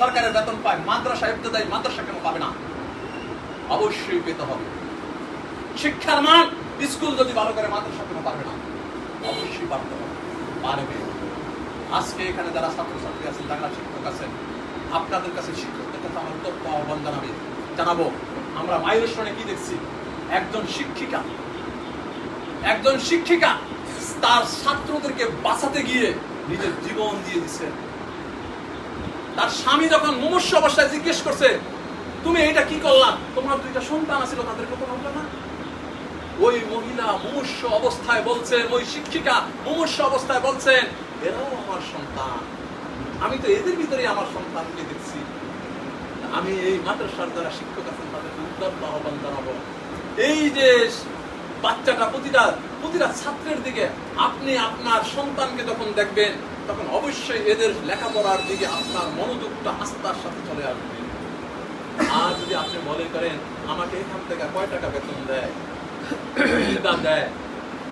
সরকারের বেতন পায়, মাদ্রাসা ইবতেদায়ী মাদ্রাসা কেন পাবে না? অবশ্যই পেতে হবে। শিক্ষার মান, স্কুল যদি ভালো করে, মাদ্রাসা কেন পারবে না? অবশ্যই পারতে হবে, পারবে। আজকে এখানে যারা ছাত্রছাত্রী আছেন, যারা শিক্ষক আছেন, আপনাদের কাছে শিক্ষকদের কাছে আমার উত্তর আহ্বান জানাবো, আমরা মাইলস্টোনে কি দেখছি? একজন শিক্ষিকা তার ছাত্রদেরকে বাঁচাতে গিয়ে নিজের জীবন দিয়ে দিচ্ছে। তার স্বামী যখন মুমূর্ষু অবস্থায় জিজ্ঞেস করছে, তুমি এটা কি করলা? তোমার 2টা সন্তান ছিল, তাদেরকে তো বলবে না? ওই মহিলা মুমূর্ষু অবস্থায় বলছেন, ওই শিক্ষিকা মুমূর্ষু অবস্থায় বলছেন, এরাও আমার সন্তান, আমি তো এদের ভিতরে আমার সন্তানকে দেখছি। আমি এই মাদ্রাসার যারা শিক্ষক আছেন তাদেরকে উদ্যত আহ্বান জানাবো, এই যে বাচ্চাটা, প্রতিটা ছাত্রের দিকে আপনি আপনার সন্তানকে যখন দেখবেন, তখন অবশ্যই এদের লেখাপড়ার দিকে আপনার মনোযোগটা আস্থার সাথে চলে আসবে। আর যদি আপনি মনে করেন আমাকে এখান থেকে কয় টাকা বেতন দেয়, দেয়